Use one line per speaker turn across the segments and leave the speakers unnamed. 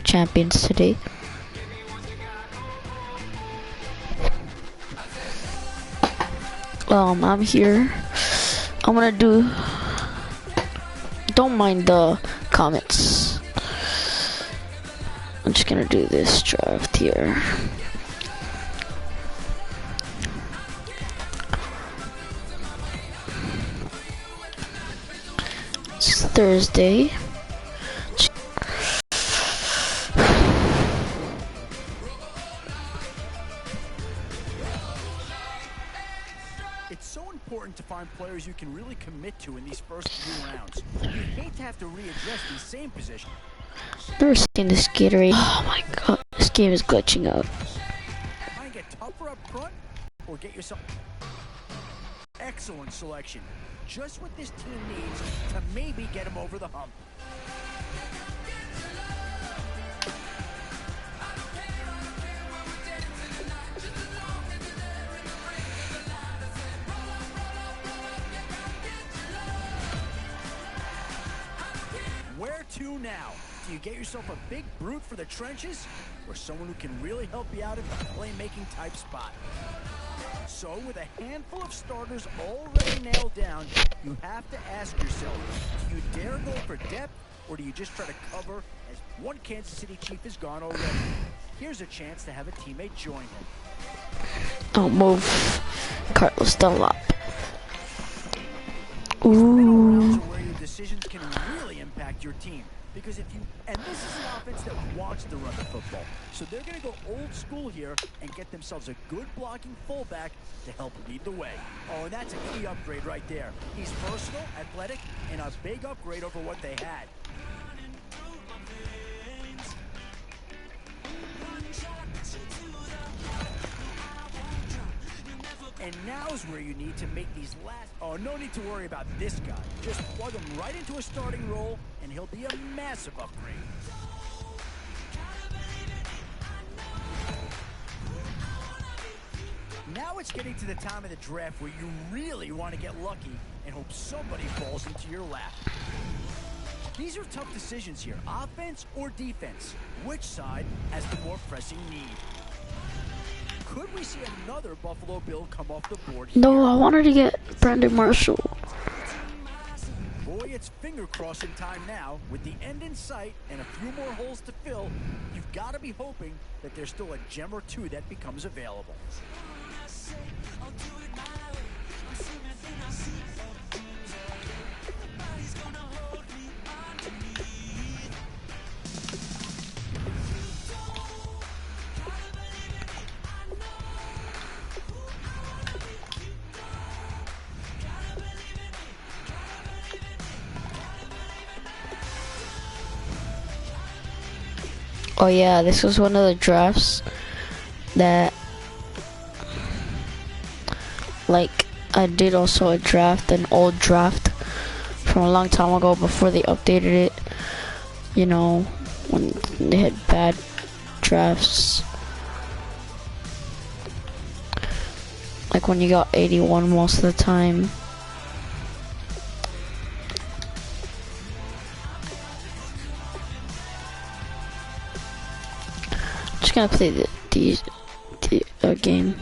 champions today. I'm here. I'm gonna do. Don't mind the comments. I'm just gonna do this draft here. It's Thursday.
It's so important to find players you can really commit to in these first few rounds. You hate to have to readdress these same positions.
Never seen this Gatorade. Oh my god, this game is glitching out.
Try and get tougher up front, or get yourself. Excellent selection. Just what this team needs to maybe get them over the hump. Where to now? Do you get yourself a big brute for the trenches, or someone who can really help you out at the playmaking type spot? So, with a handful of starters already nailed down, you have to ask yourself, do you dare go for depth, or do you just try to cover as one Kansas City Chief is gone already? Here's a chance to have a teammate join him.
Don't move. Carlos Dunlop. Ooh.
Where your decisions can really impact your team. Because this is an offense that wants to run the football. So they're going to go old school here and get themselves a good blocking fullback to help lead the way. Oh, and that's a key upgrade right there. He's versatile, athletic, and a big upgrade over what they had. And now is where you need to make these last... Oh, no need to worry about this guy. Just plug him right into a starting role, and he'll be a massive upgrade. Now it's getting to the time of the draft where you really want to get lucky and hope somebody falls into your lap. These are tough decisions here. Offense or defense? Which side has the more pressing need? Could we see another Buffalo Bill come off the board here?
No, I wanted to get Brandon Marshall.
Boy, it's finger crossing time now. With the end in sight and a few more holes to fill, you've got to be hoping that there's still a gem or two that becomes available.
Oh yeah, this was one of the drafts that, like, I did also a draft, an old draft from a long time ago before they updated it, you know, when they had bad drafts. Like when you got 81 most of the time. Just gonna play the game.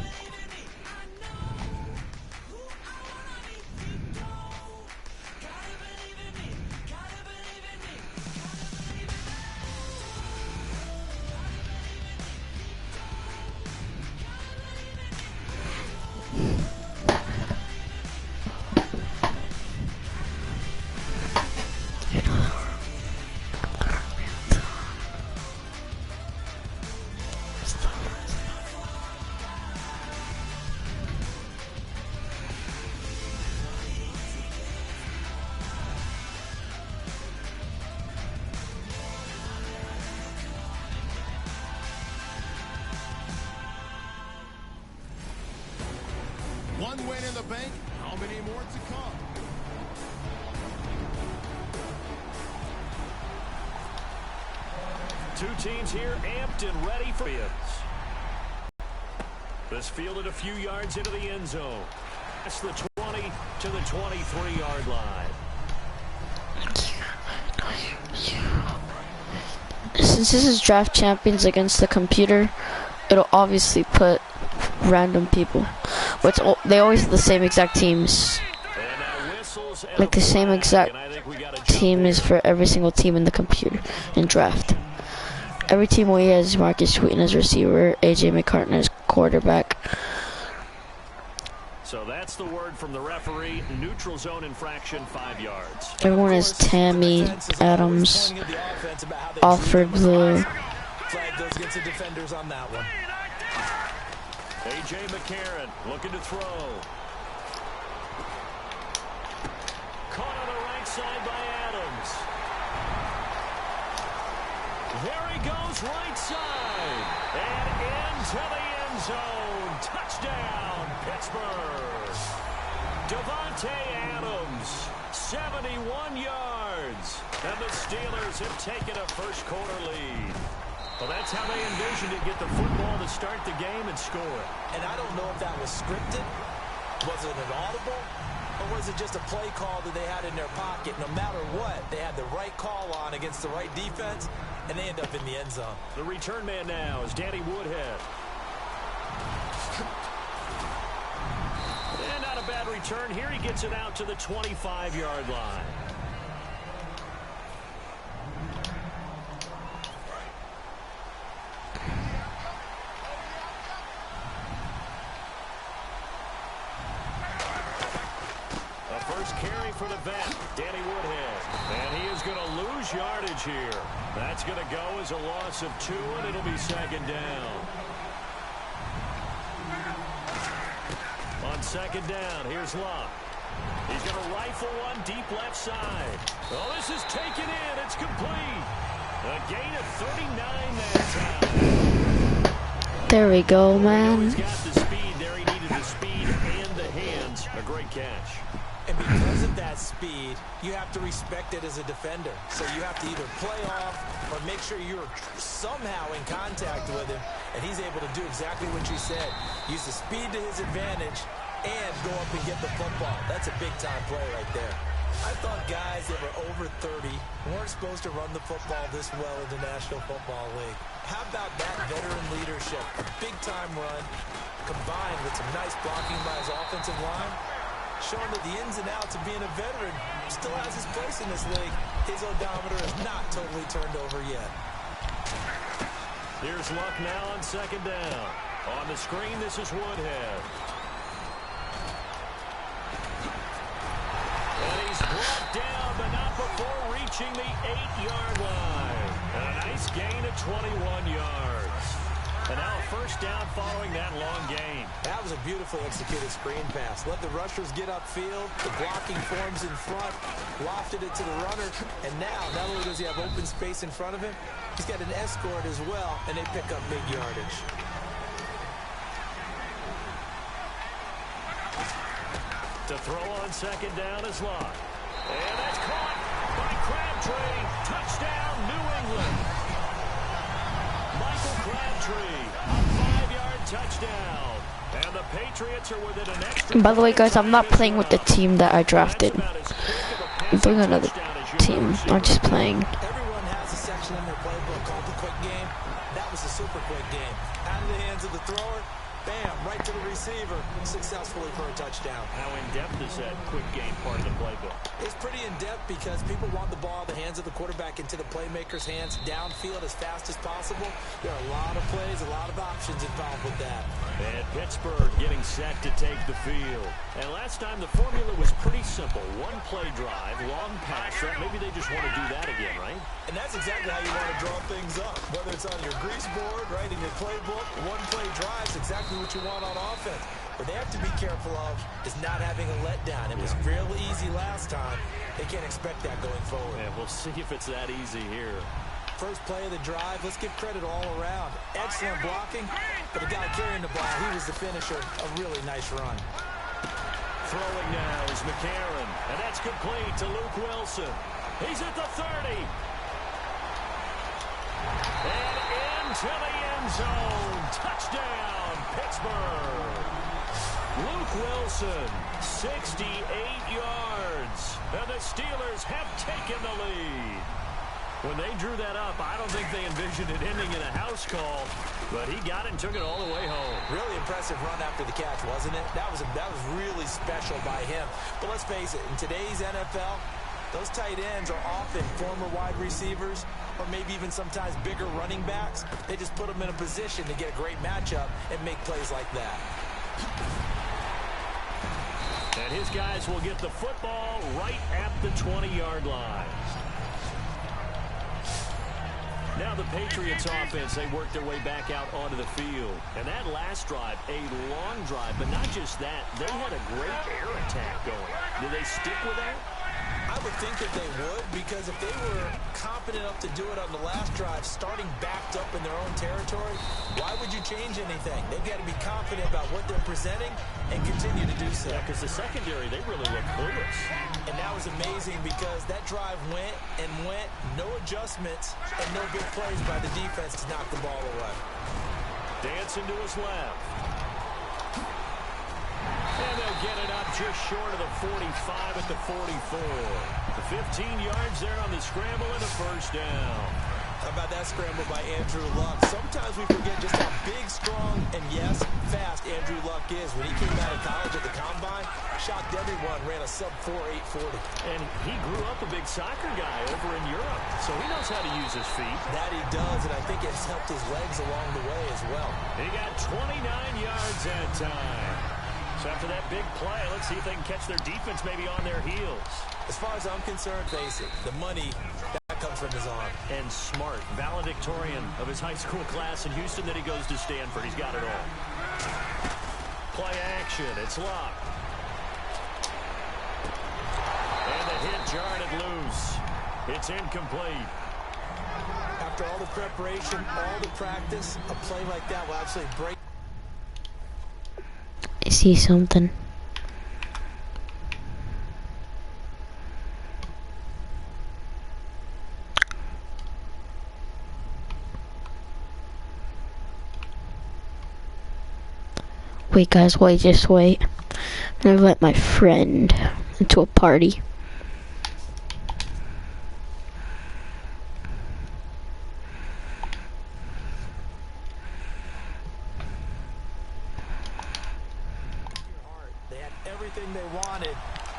One win in the bank. How many more to come?
Two teams here amped and ready for it. This fielded a few yards into the end zone. That's the 20 to the 23-yard line.
since this is draft champions against the computer, it'll obviously put random people. But they always have the same exact teams. Like the same exact team is for every single team in the computer in draft. Every team we has Marcus Sweeten as receiver, AJ McCartan as quarterback.
So that's the word from the referee. Neutral zone infraction, 5 yards.
Everyone is Tammy, Adams, Alfred Blue.
Flag goes against the defenders on that one.
AJ McCarron looking to throw. Caught on the right side by Adams. There he goes, right side. And into the end zone. Touchdown, Pittsburgh. Devontae Adams, 71 yards. And the Steelers have taken a first quarter lead. Well, that's how they envisioned it, get the football to start the game and score.
And I don't know if that was scripted. Was it an audible? Or was it just a play call that they had in their pocket? No matter what, they had the right call on against the right defense, and they end up in the end zone.
The return man now is Danny Woodhead. And not a bad return. Here he gets it out to the 25-yard line. Carry for the vet, Danny Woodhead. And he is going to lose yardage here. That's going to go as a loss of 2, and it'll be second down. On second down, here's Luck. He's going to rifle one deep left side. Oh, this is taken in. It's complete. A gain of 39 that time.
There we go, man.
He's got the speed there. He needed the speed and the hands. A great catch.
And because of that speed, you have to respect it as a defender. So you have to either play off or make sure you're somehow in contact with him. And he's able to do exactly what you said. Use the speed to his advantage and go up and get the football. That's a big-time play right there. I thought guys that were over 30 weren't supposed to run the football this well in the National Football League. How about that veteran leadership? A big-time run combined with some nice blocking by his offensive line. Showing that the ins and outs of being a veteran still has his place in this league. His odometer is not totally turned over yet.
Here's Luck now on second down. On the screen, this is Woodhead. And he's brought down, but not before reaching the 8-yard line. And a nice gain of 21 yards. And now a first down following that long gain.
That was a beautifully executed screen pass. Let the rushers get upfield. The blocking forms in front. Lofted it to the runner. And now, not only does he have open space in front of him, he's got an escort as well, and they pick up big yardage.
To throw on second down is Luck. And that's caught by Crabtree. Touchdown, New England. Michael Crabtree, a 5-yard touchdown. And the Patriots are within an extra.
By the way, guys, I'm not playing with the team that I drafted. I'm doing another team. I'm just playing.
Everyone has a section in their playbook called the quick game. That was a super quick game. Out of the hands of the thrower, bam, right to the receiver, successfully for a touchdown.
How in-depth is that quick game part of the playbook?
It's pretty in-depth because people want the ball in the hands of the quarterback into the playmaker's hands downfield as fast as possible. There are a lot of plays, a lot of options involved with that.
And Pittsburgh getting set to take the field. And last time the formula was pretty simple. One play drive, long pass. Maybe they just want to do that again, right?
And that's exactly how you want to draw things up. Whether it's on your grease board, right, in your playbook, one play drive is exactly what you want on offense. What they have to be careful of is not having a letdown. It was real easy last time. They can't expect that going forward.
Yeah, we'll see if it's that easy here.
First play of the drive, let's give credit all around. Excellent blocking, but the guy carrying the ball, he was the finisher. A really nice run.
Throwing now is McCarron, and that's complete to Luke Wilson. He's at the 30. And into the end zone. Touchdown, Pittsburgh. Luke Wilson, 68 yards. And the Steelers have taken the lead. When they drew that up, I don't think they envisioned it ending in a house call, but he got it and took it all the way home.
Really impressive run after the catch, wasn't it? That was really special by him. But let's face it, in today's NFL, those tight ends are often former wide receivers or maybe even sometimes bigger running backs. They just put them in a position to get a great matchup and make plays like that.
And his guys will get the football right at the 20-yard line. Now the Patriots offense, they work their way back out onto the field. And that last drive, a long drive, but not just that. They had a great air attack going. Did they stick with that?
I would think that they would, because if they were confident enough to do it on the last drive, starting backed up in their own territory, why would you change anything? They've got to be confident about what they're presenting and continue to do so.
Yeah, because the secondary, they really look clueless.
And that was amazing because that drive went and went, no adjustments, and no big plays by the defense to knock the ball away.
Dancing to his left. And they'll get it up just short of the 45 at the 44. The 15 yards there on the scramble and a first down.
How about that scramble by Andrew Luck? Sometimes we forget just how big, strong, and yes, fast Andrew Luck is. When he came out of college at the Combine, shocked everyone, ran a sub-4 840.
And he grew up a big soccer guy over in Europe, so he knows how to use his feet.
That he does, and I think it's helped his legs along the way as well.
He got 29 yards that time. So after that big play, let's see if they can catch their defense maybe on their heels.
As far as I'm concerned, face it, the money, that comes from his arm.
And smart, valedictorian of his high school class in Houston, then he goes to Stanford. He's got it all. Play action, it's locked. And the hit jarred it loose. It's incomplete.
After all the preparation, all the practice, a play like that will actually break.
I see something. Wait guys, wait, just wait. I invite my friend into a party.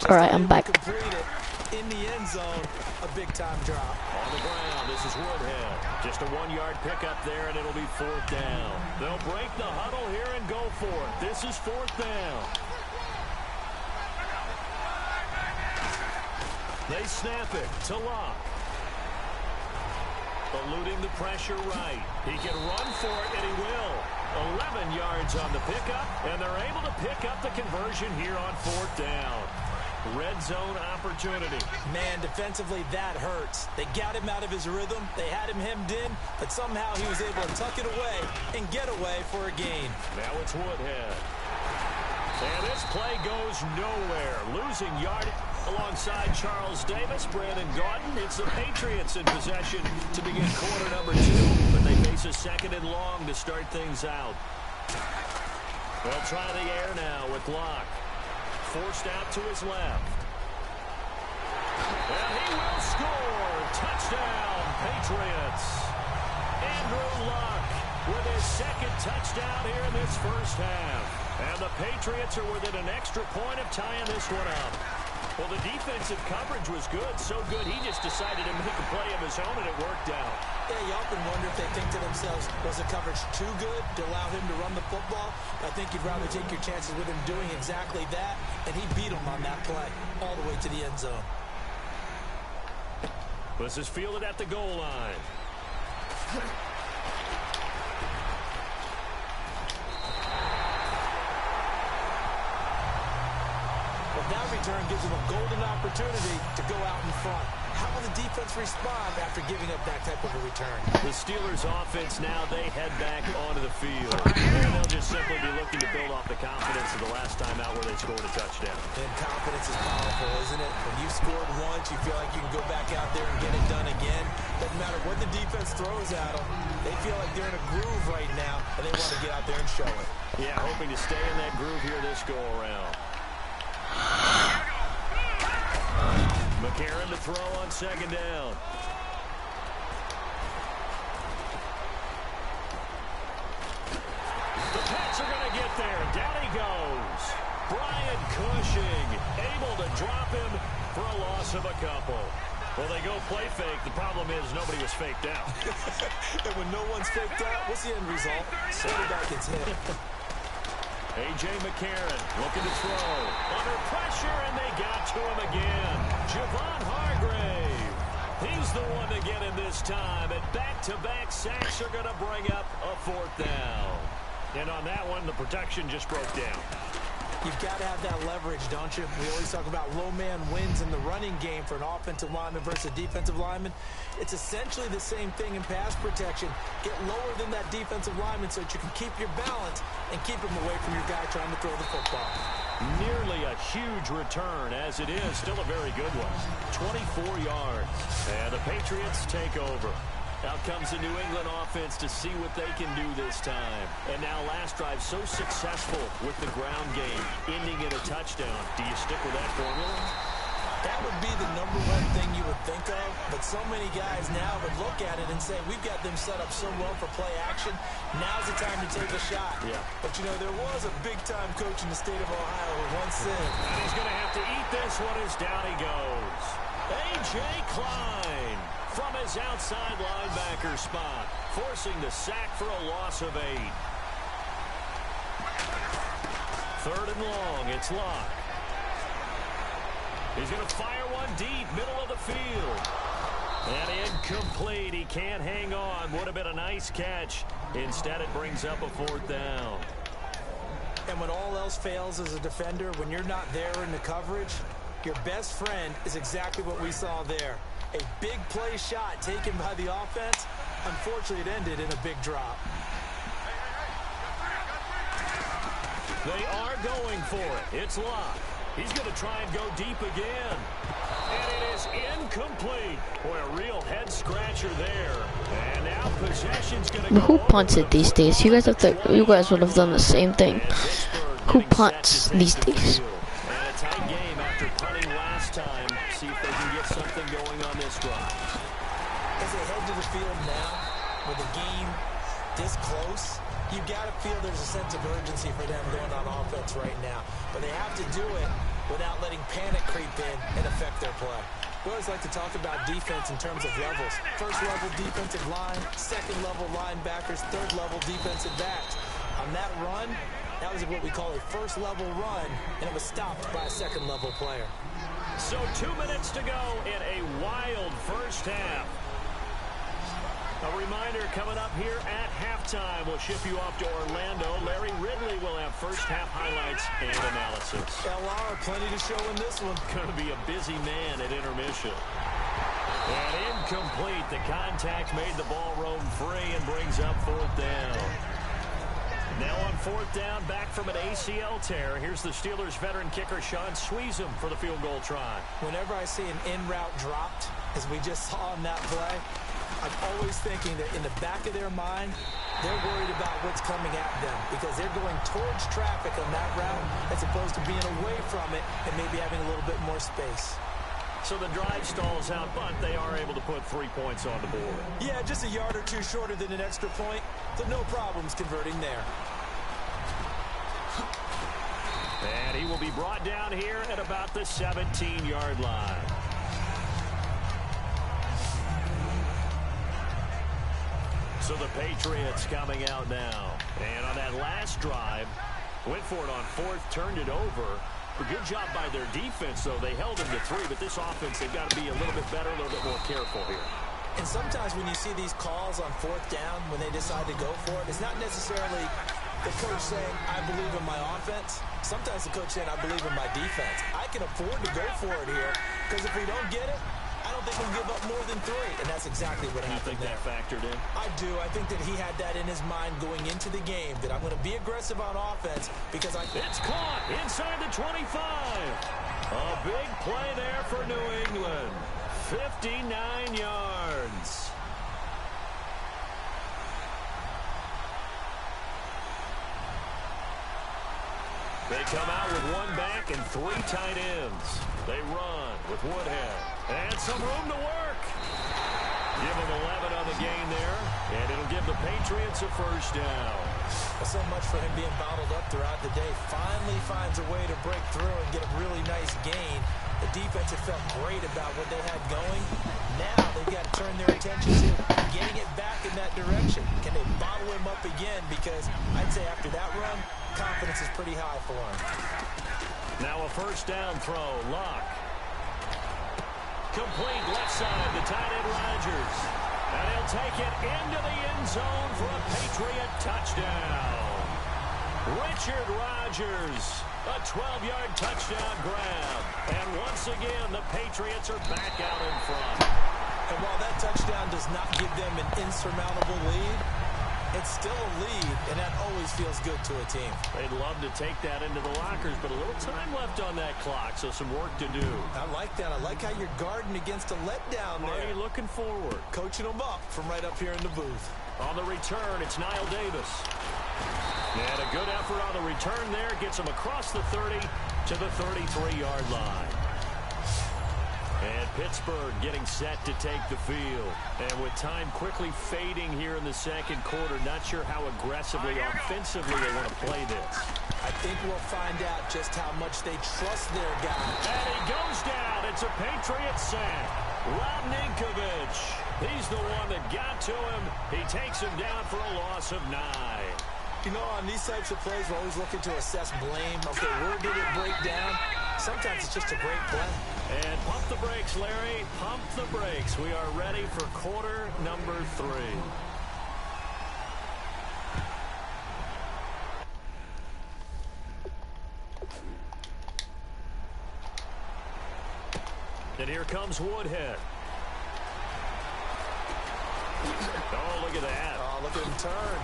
Alright, I'm back.
In the end zone, a big-time drop.
On the ground, this is Woodhead. Just a 1-yard pickup there, and it'll be fourth down. They'll break the huddle here and go for it. This is fourth down. They snap it to Locke. Eluding the pressure right. He can run for it, and he will. 11 yards on the pickup, and they're able to pick up the conversion here on fourth down. Red zone opportunity.
Man, defensively, that hurts. They got him out of his rhythm. They had him hemmed in, but somehow he was able to tuck it away and get away for a gain.
Now it's Woodhead. And this play goes nowhere. Losing yard alongside Charles Davis, Brandon Gaudin. It's the Patriots in possession to begin quarter number 2, but they face a second and long to start things out. They'll try the air now with Locke. Forced out to his left. And he will score. Touchdown, Patriots. Andrew Luck with his second touchdown here in this first half. And the Patriots are within an extra point of tying this one up. Well, the defensive coverage was good, so good he just decided to make a play of his own, and it worked out.
Yeah, you often wonder if they think to themselves, was the coverage too good to allow him to run the football? I think you'd rather take your chances with him doing exactly that, and he beat him on that play all the way to the end zone.
This is fielded at the goal line.
That return gives him a golden opportunity to go out in front. How will the defense respond after giving up that type of a return?
The Steelers offense now, they head back onto the field. And they'll just simply be looking to build off the confidence of the last time out where they scored a touchdown.
And confidence is powerful, isn't it? When you've scored once, you feel like you can go back out there and get it done again. Doesn't matter what the defense throws at them. They feel like they're in a groove right now, and they want to get out there and show it.
Yeah, hoping to stay in that groove here this go-around. McCarron to throw on second down. Pass are going to get there. Down he goes. Brian Cushing able to drop him for a loss of a couple. Well, they go play fake. The problem is nobody was faked out.
And when no one's faked out, what's the end result? Quarterback gets hit.
A.J. McCarron looking to throw. Under pressure, and they got to him again. Javon Hargrave. He's the one to get him this time. And back-to-back sacks are going to bring up a 4th down. And on that one, the protection just broke down.
You've got to have that leverage, don't you? We always talk about low man wins in the running game for an offensive lineman versus a defensive lineman. It's essentially the same thing in pass protection. Get lower than that defensive lineman so that you can keep your balance and keep him away from your guy trying to throw the football.
Nearly a huge return, as it is still a very good one. 24 yards. And the Patriots take over. Out comes the New England offense to see what they can do this time. And now last drive so successful with the ground game, ending in a touchdown. Do you stick with that formula?
That would be the #1 thing you would think of, but so many guys now would look at it and say, we've got them set up so well for play action. Now's the time to take a shot.
Yeah.
But, you know, there was a big-time coach in the state of Ohio who once said,
and he's going to have to eat this one as down he goes. A.J. Klein from his outside linebacker spot, forcing the sack for a loss of 8. 3rd and long, it's Locke. He's going to fire one deep, middle of the field. And incomplete. He can't hang on. Would have been a nice catch. Instead, it brings up a 4th down.
And when all else fails as a defender, when you're not there in the coverage, your best friend is exactly what we saw there. A big play shot taken by the offense. Unfortunately, it ended in a big drop.
They are going for it. It's Locke. He's going to try and go deep again. And it is incomplete. Boy, a real head-scratcher there. And now possession's going to go.
Who punts it these days? You guys would have done the same thing. Who punts these days?
And a tight game after punting last time. See if they can get something going on this drive.
As they head to the field now, with the game this close, you got to feel there's a sense of urgency for them going on offense right now. But they have to do it without letting panic creep in and affect their play. We always like to talk about defense in terms of levels. First level defensive line, second level linebackers, third level defensive backs. On that run, that was what we call a first level run, and it was stopped by a second level player.
So 2 minutes to go in a wild first half. A reminder coming up here at halftime. We'll ship you off to Orlando. Larry Ridley will have first half highlights and analysis.
LR, plenty to show in this one.
Going to be a busy man at intermission. And incomplete. The contact made the ball roam free and brings up 4th down. Now on 4th down, back from an ACL tear. Here's the Steelers veteran kicker Sean Sweezum for the field goal try.
Whenever I see an in route dropped, as we just saw in that play, I'm always thinking that in the back of their mind, they're worried about what's coming at them because they're going towards traffic on that route as opposed to being away from it and maybe having a little bit more space.
So the drive stalls out, but they are able to put 3 points on the board.
Yeah, just a yard or two shorter than an extra point, so no problems converting there.
And he will be brought down here at about the 17-yard line. So the Patriots coming out now. And on that last drive, went for it on 4th, turned it over. A good job by their defense, though. They held them to 3, but this offense, they've got to be a little bit better, a little bit more careful here.
And sometimes when you see these calls on 4th down, when they decide to go for it, it's not necessarily the coach saying, I believe in my offense. Sometimes the coach saying, I believe in my defense. I can afford to go for it here, because if we don't get it, I don't think we'll give up more than 3, and that's exactly what happened there.
You think that factored in?
I do. I think that he had that in his mind going into the game, that I'm going to be aggressive on offense because I...
It's caught inside the 25. A big play there for New England. 59 yards. They come out with 1 back and 3 tight ends. They run with Woodhead. And some room to work. Give them 11 on the gain there, and it'll give the Patriots a first down.
So much for him being bottled up throughout the day. Finally finds a way to break through and get a really nice gain. The defense had felt great about what they had going. Now they've got to turn their attention to getting it back in that direction. Can they bottle him up again? Because I'd say after that run, confidence is pretty high for him.
Now a first down throw. Luck. Complete left side, the tight end Rodgers. And he'll take it into the end zone for a Patriot touchdown. Richard Rodgers, a 12-yard touchdown grab. And once again, the Patriots are back out in front.
And while that touchdown does not give them an insurmountable lead, it's still a lead, and that always feels good to a team.
They'd love to take that into the lockers, but a little time left on that clock, so some work to do.
I like that. I like how you're guarding against a letdown there.
Marty looking forward.
Coaching them up from right up here in the booth.
On the return, it's Niall Davis. And a good effort on the return there. Gets him across the 30 to the 33-yard line. And Pittsburgh getting set to take the field. And with time quickly fading here in the second quarter, not sure how aggressively, offensively they want to play this.
I think we'll find out just how much they trust their guy.
And he goes down. It's a Patriot sack. Rob Ninkovich. He's the one that got to him. He takes him down for a loss of 9.
You know, on these types of plays, we're always looking to assess blame. Okay, where did it break down? Sometimes it's just a great play.
And pump the brakes, Larry. Pump the brakes. We are ready for quarter number 3. And here comes Woodhead. Oh, look at that.
Oh, look at him turn.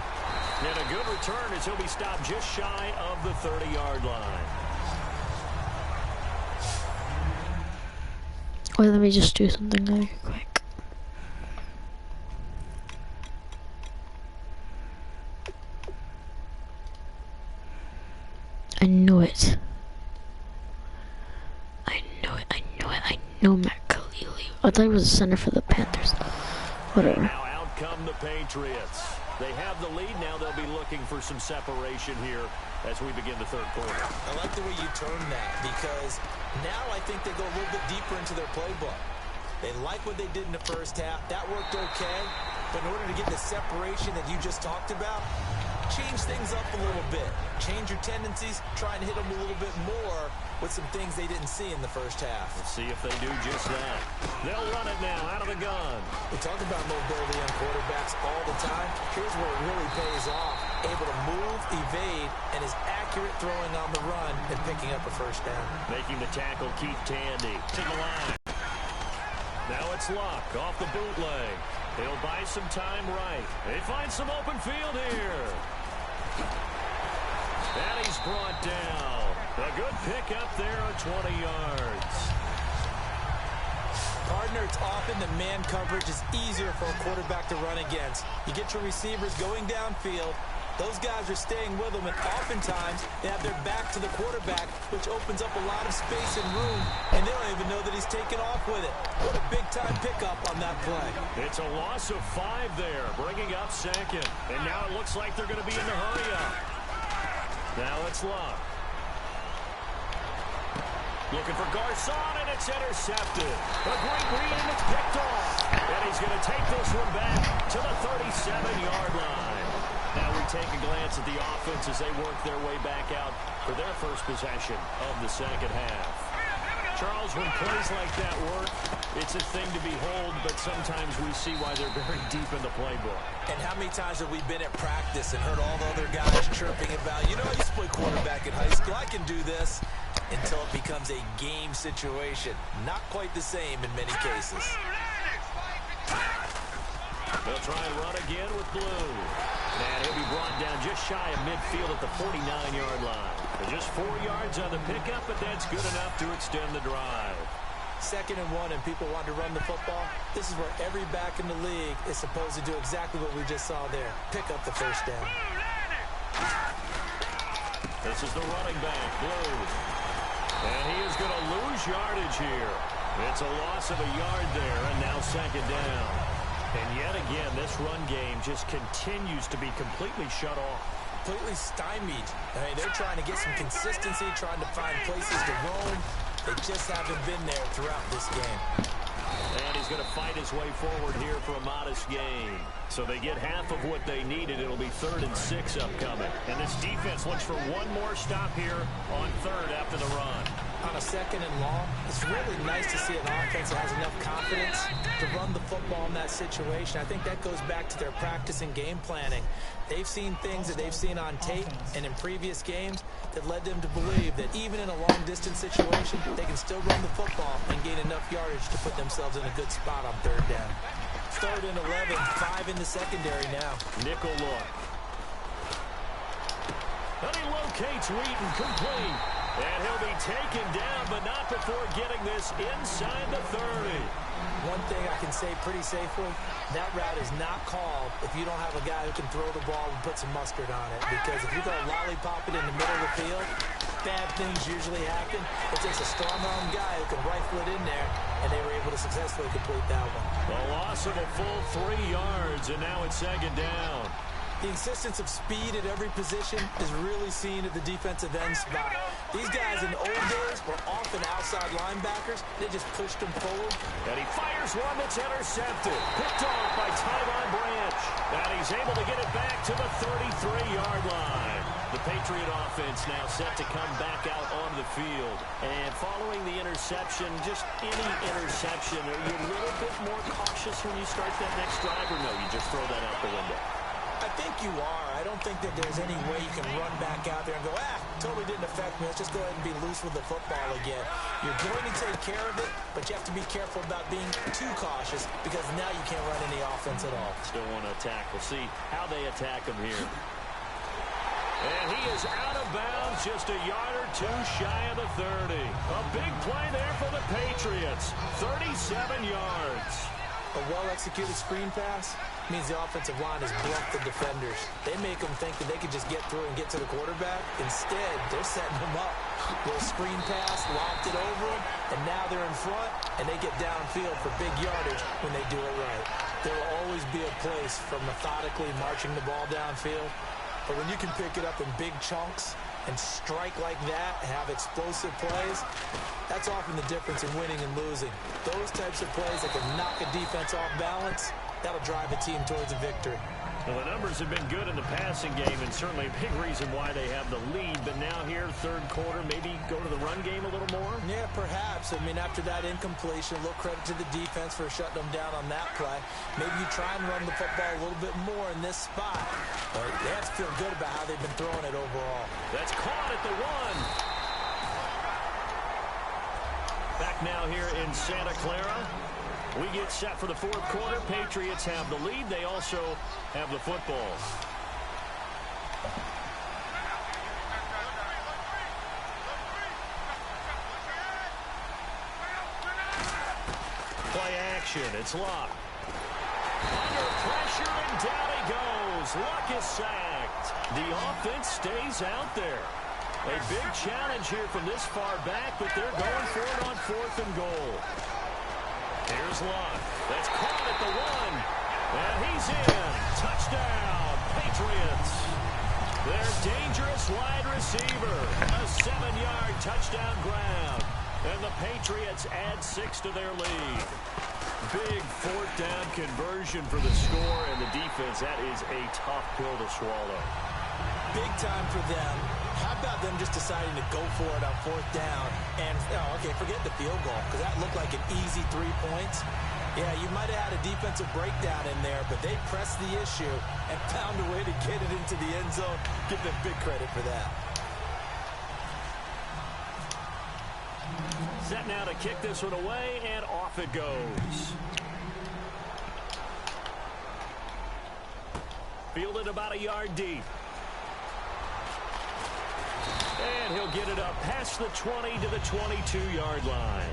And a good return as he'll be stopped just shy of the 30-yard line.
Wait, let me just do something really quick. I knew it. I know Matt Khalili. I thought he was a center for the Panthers. Whatever.
Now out come the Patriots. They have the lead now. They'll be looking for some separation here as we begin the third quarter.
I like the way you turn that because now I think they go a little bit deeper into their playbook. They like what they did in the first half. That worked okay. But in order to get the separation that you just talked about, change things up a little bit. Change your tendencies. Try and hit them a little bit more with some things they didn't see in the first half.
Let's see if they do just that. They'll run it now out of the gun.
We talk about mobility on quarterbacks all the time. Here's where it really pays off. Able to move, evade, and is accurate throwing on the run and picking up a first down.
Making the tackle, Keith Tandy to the line. Now it's Luck off the bootleg. He'll buy some time right. They find some open field here. And he's brought down. A good pick up there on 20 yards.
Partner, it's often the man coverage is easier for a quarterback to run against. You get your receivers going downfield. Those guys are staying with them, and oftentimes they have their back to the quarterback, which opens up a lot of space and room, and they don't even know that he's taken off with it. What a big-time pickup on that play.
It's a loss of 5 there, bringing up second. And now it looks like they're going to be in the hurry-up. Now it's Luck. Looking for Garcon, and it's intercepted. A great read, and it's picked off. And he's going to take this one back to the 37-yard line. Now we take a glance at the offense as they work their way back out for their first possession of the second half. Charles, when plays like that work, it's a thing to behold, but sometimes we see why they're very deep in the playbook.
And how many times have we been at practice and heard all the other guys chirping about, you know, I used to play quarterback in high school, I can do this, until it becomes a game situation. Not quite the same in many cases.
They'll try and run again with Blue. And he'll be brought down just shy of midfield at the 49-yard line. Just 4 yards on the pickup, but that's good enough to extend the drive.
2nd and 1, and people want to run the football. This is where every back in the league is supposed to do exactly what we just saw there. Pick up the first down.
This is the running back, Blue. And he is going to lose yardage here. It's a loss of a yard there, and now 2nd down. And yet again, this run game just continues to be completely shut off.
Completely stymied. I mean, they're trying to get some consistency, trying to find places to roam. They just haven't been there throughout this game.
And he's going to fight his way forward here for a modest gain. So they get half of what they needed. It'll be 3rd and 6 upcoming. And this defense looks for one more stop here on 3rd after the run.
On a 2nd and long, it's really nice to see an offense that has enough confidence to run the football in that situation. I think that goes back to their practice and game planning. They've seen things that they've seen on tape and in previous games that led them to believe that even in a long-distance situation, they can still run the football and gain enough yardage to put themselves in a good spot on 3rd down. 3rd and 11, 5 in the secondary now.
Nickel look. And he locates Wheaton complete. And he'll be taken down, but not before getting this inside the 30.
One thing I can say pretty safely, that route is not called if you don't have a guy who can throw the ball and put some mustard on it. Because if you're going to lollipop it in the middle of the field, bad things usually happen. It takes a strong-arm guy who can rifle it in there, and they were able to successfully complete that one.
A loss of a full 3 yards, and now it's 2nd down.
The insistence of speed at every position is really seen at the defensive end spot. These guys in the old days were often outside linebackers. They just pushed them forward.
And he fires one that's intercepted. Picked off by Tyvon Branch. And he's able to get it back to the 33-yard line. The Patriot offense now set to come back out on the field. And following the interception, just any interception, are you a little bit more cautious when you start that next drive, or no, you just throw that out the window?
I think you are. I don't think that there's any way you can run back out there and go, totally didn't affect me. Let's just go ahead and be loose with the football again. You're going to take care of it, but you have to be careful about being too cautious because now you can't run any offense at all.
Still want to attack. We'll see how they attack him here. And he is out of bounds, just a yard or two shy of the 30. A big play there for the Patriots. 37 yards.
A well-executed screen pass means the offensive line has bluffed the defenders. They make them think that they could just get through and get to the quarterback. Instead, they're setting them up. Little screen pass, lopped it over them, and now they're in front, and they get downfield for big yardage when they do it right. There will always be a place for methodically marching the ball downfield, but when you can pick it up in big chunks and strike like that and have explosive plays, that's often the difference in winning and losing. Those types of plays that can knock a defense off balance, that'll drive a team towards a victory.
Well, the numbers have been good in the passing game, and certainly a big reason why they have the lead. But now here, 3rd quarter, maybe go to the run game a little more?
Yeah, perhaps. I mean, after that incompletion, a little credit to the defense for shutting them down on that play. Maybe you try and run the football a little bit more in this spot. But they have to feel good about how they've been throwing it overall.
That's caught at the 1. Back now here in Santa Clara. We get set for the 4th quarter. Patriots have the lead. They also have the football. Play action. It's Luck. Under pressure, and down he goes. Luck is sacked. The offense stays out there. A big challenge here from this far back, but they're going for it on 4th and goal. Here's Luck. That's caught at the 1. And he's in. Touchdown, Patriots. Their dangerous wide receiver. A 7-yard touchdown grab. And the Patriots add 6 to their lead. Big 4th down conversion for the score, and the defense, that is a tough pill to swallow.
Big time for them. How about them just deciding to go for it on 4th down? And, okay, forget the field goal, because that looked like an easy 3 points. Yeah, you might have had a defensive breakdown in there, but they pressed the issue and found a way to get it into the end zone. Give them big credit for that.
Set now to kick this one away, and off it goes. Fielded about a yard deep. And he'll get it up past the 20 to the 22-yard line.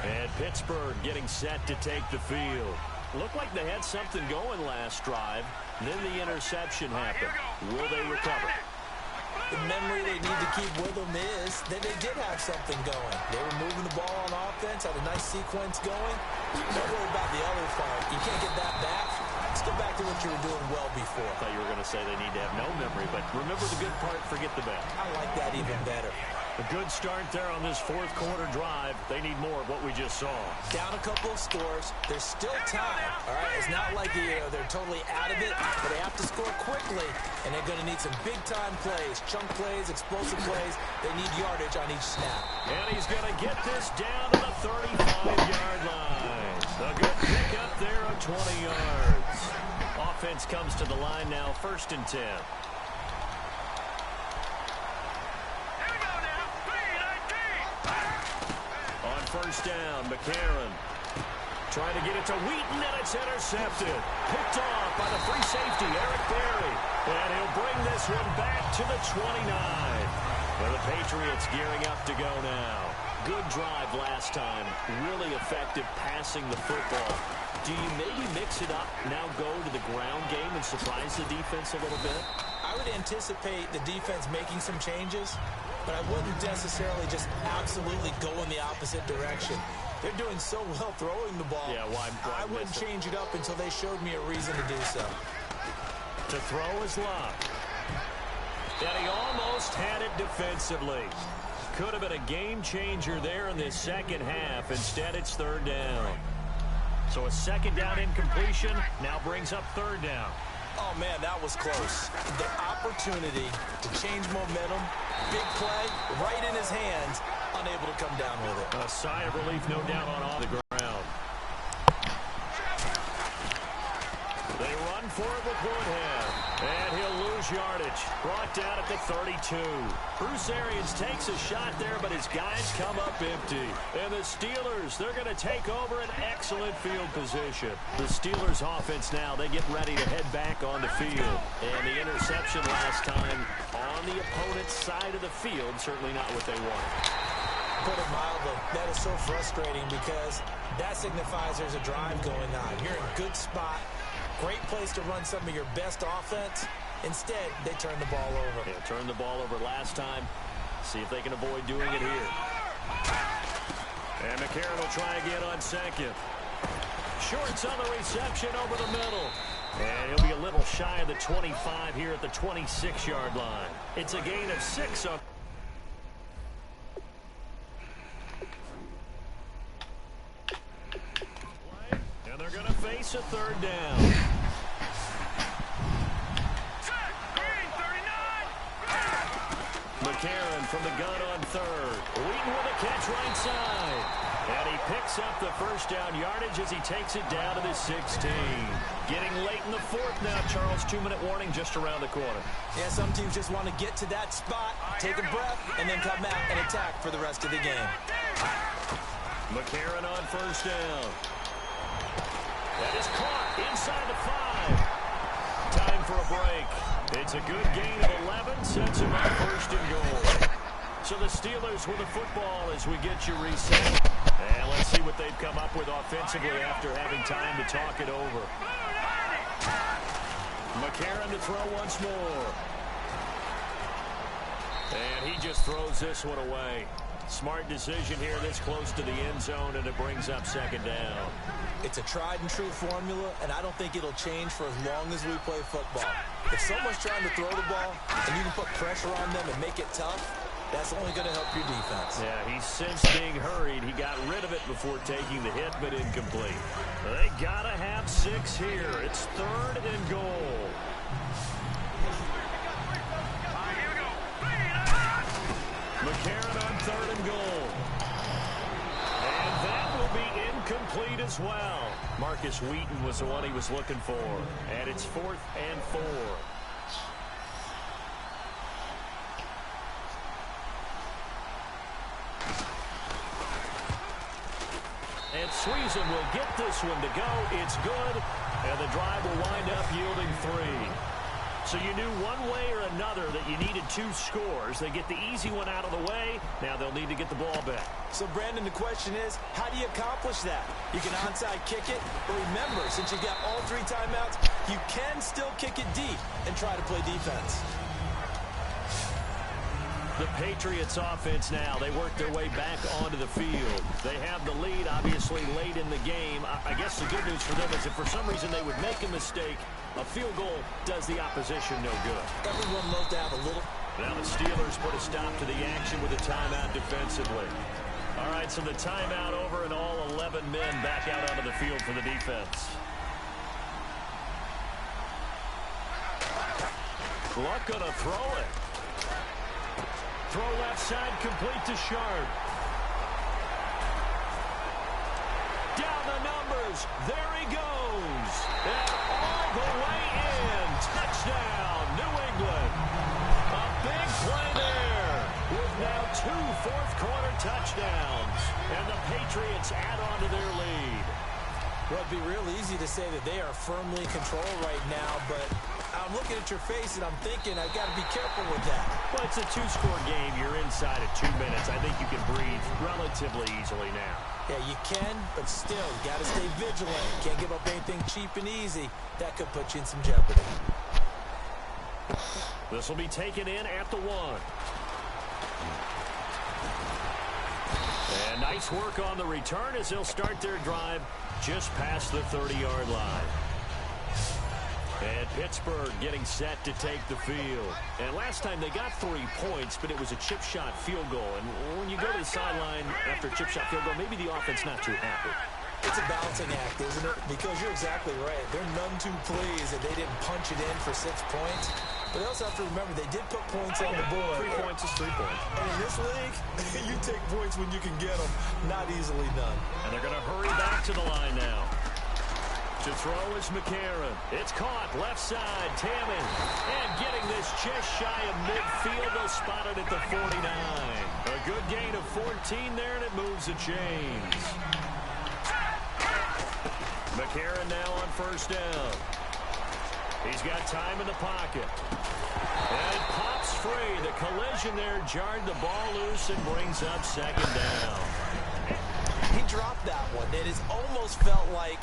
And Pittsburgh getting set to take the field. Looked like they had something going last drive. Then the interception happened. Will they recover?
The memory they need to keep with them is that they did have something going. They were moving the ball on offense, had a nice sequence going. Don't worry about the other part. You can't get that back. Let's get back to what you were doing well before.
I thought you were going to say they need to have no memory, but remember the good part, forget the bad.
I like that even better.
A good start there on this fourth quarter drive. They need more of what we just saw.
Down a couple of scores. There's still time. All right, it's not like they're totally out of it, but they have to score quickly, and they're going to need some big-time plays, chunk plays, explosive plays. They need yardage on each snap.
And he's going to get this down to the 35-yard line. A good pickup there of 20 yards. Offense comes to the line now, 1st and 10. On 1st down, McCarron trying to get it to Wheaton, and it's intercepted. Picked off by the free safety, Eric Berry. And he'll bring this one back to the 29. Well, the Patriots gearing up to go now. Good drive last time. Really effective passing the football. Do you maybe mix it up, now go to the ground game and surprise the defense a little bit?
I would anticipate the defense making some changes, but I wouldn't necessarily just absolutely go in the opposite direction. They're doing so well throwing the ball.
Yeah, why
I wouldn't change it up until they showed me a reason to do so.
To throw is Luck. And he almost had it defensively. Could have been a game changer there in this second half. Instead, it's 3rd down. So a 2nd down incompletion now brings up 3rd down.
Oh, man, that was close. The opportunity to change momentum, big play, right in his hands, unable to come down with it.
A sigh of relief, no doubt, on the ground. They run for it with Woodhead. And he'll lose yardage. Brought down at the 32. Bruce Arians takes a shot there, but his guys come up empty. And the Steelers, they're going to take over an excellent field position. The Steelers offense now, they get ready to head back on the field. And the interception last time on the opponent's side of the field, certainly not what they wanted.
Put it mildly, that is so frustrating because that signifies there's a drive going on. You're in a good spot. Great place to run some of your best offense. Instead, they turn the ball over.
Yeah, turned the ball over last time. See if they can avoid doing it here. And McCarron will try again on 2nd. Shorts on the reception over the middle. And he'll be a little shy of the 25 here at the 26-yard line. It's a gain of 6 on. And they're going to face a 3rd down. McCarron from the gun on 3rd. Wheaton with a catch right side. And he picks up the 1st down yardage as he takes it down to the 16. Getting late in the 4th now, Charles. 2-minute warning just around the corner.
Yeah, some teams just want to get to that spot, take a breath, and then come out and attack for the rest of the game.
McCarron on 1st down. That is caught inside the 5. Time for a break. It's a good gain of 11, sets him up 1st and goal. So the Steelers with the football as we get you reset. And let's see what they've come up with offensively after having time to talk it over. McCarron to throw once more. And he just throws this one away. Smart decision here this close to the end zone, and it brings up 2nd down.
It's a tried-and-true formula, and I don't think it'll change for as long as we play football. If someone's trying to throw the ball, and you can put pressure on them and make it tough, that's only going to help your defense.
Yeah, he sensed being hurried. He got rid of it before taking the hit, but incomplete. They got to have 6 here. It's 3rd and goal. McCarron on 3rd and goal. And that will be incomplete as well. Marcus Wheaton was the one he was looking for. And it's 4th and 4. And Suizen will get this one to go. It's good. And the drive will wind up yielding 3. So you knew one way or another that you needed 2 scores. They get the easy one out of the way. Now they'll need to get the ball back.
So, Brandon, the question is, how do you accomplish that? You can onside kick it, but remember, since you've got all 3 timeouts, you can still kick it deep and try to play defense.
The Patriots offense now. They work their way back onto the field. They have the lead, obviously, late in the game. I guess the good news for them is if for some reason they would make a mistake, a field goal does the opposition no good.
Everyone knows to have a little.
Now the Steelers put a stop to the action with a timeout defensively. All right, so the timeout over and all 11 men back out onto the field for the defense. Luck gonna throw it. Throw left side, complete to Sharp. Down the numbers. There he goes. And all the way in. Touchdown, New England. A big play there with now 2 fourth-quarter touchdowns. And the Patriots add on to their lead.
Well, it'd be real easy to say that they are firmly in control right now, but I'm looking at your face and I'm thinking I've got to be careful with that.
Well, it's a 2-score game. You're inside of 2 minutes. I think you can breathe relatively easily now.
Yeah, you can, but still, you got to stay vigilant. Can't give up anything cheap and easy. That could put you in some jeopardy.
This will be taken in at the 1. And nice work on the return as they'll start their drive just past the 30-yard line. And Pittsburgh getting set to take the field. And last time they got 3 points, but it was a chip shot field goal. And when you go to the sideline after a chip shot field goal, maybe the offense not too happy.
It's a balancing act, isn't it? Because you're exactly right. They're none too pleased that they didn't punch it in for 6 points. But they also have to remember they did put points on the board.
3 points is 3 points.
And in this league, you take points when you can get them. Not easily done.
And they're going to hurry back to the line now. To throw is McCarron. It's caught left side. Tammy. And getting this just shy of midfield. They'll spot it at the 49. A good gain of 14 there, and it moves the chains. McCarron now on first down. He's got time in the pocket. And it pops free. The collision there jarred the ball loose and brings up second down.
He dropped that one. It has almost felt like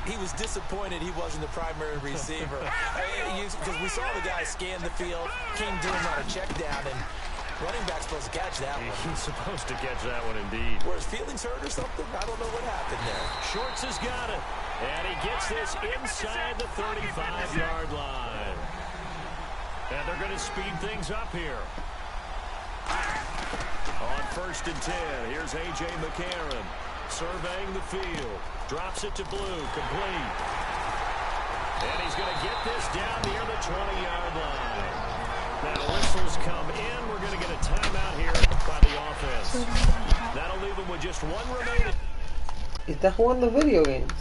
he was disappointed he wasn't the primary receiver. Because we saw the guy scan the field, came to him on a check down, and running back's supposed to catch that one.
He's supposed to catch that one indeed.
Were his feelings hurt or something? I don't know what happened there.
Shorts has got it. And he gets this inside the 35-yard line. And they're going to speed things up here. On first and 10, here's A.J. McCarron. Surveying the field. Drops it to Blue. Complete. And he's going to get this down near the 20-yard line. Now whistles come in. We're going to get a timeout here by the offense. That'll leave them with just 1 remaining.
Está jugando video games.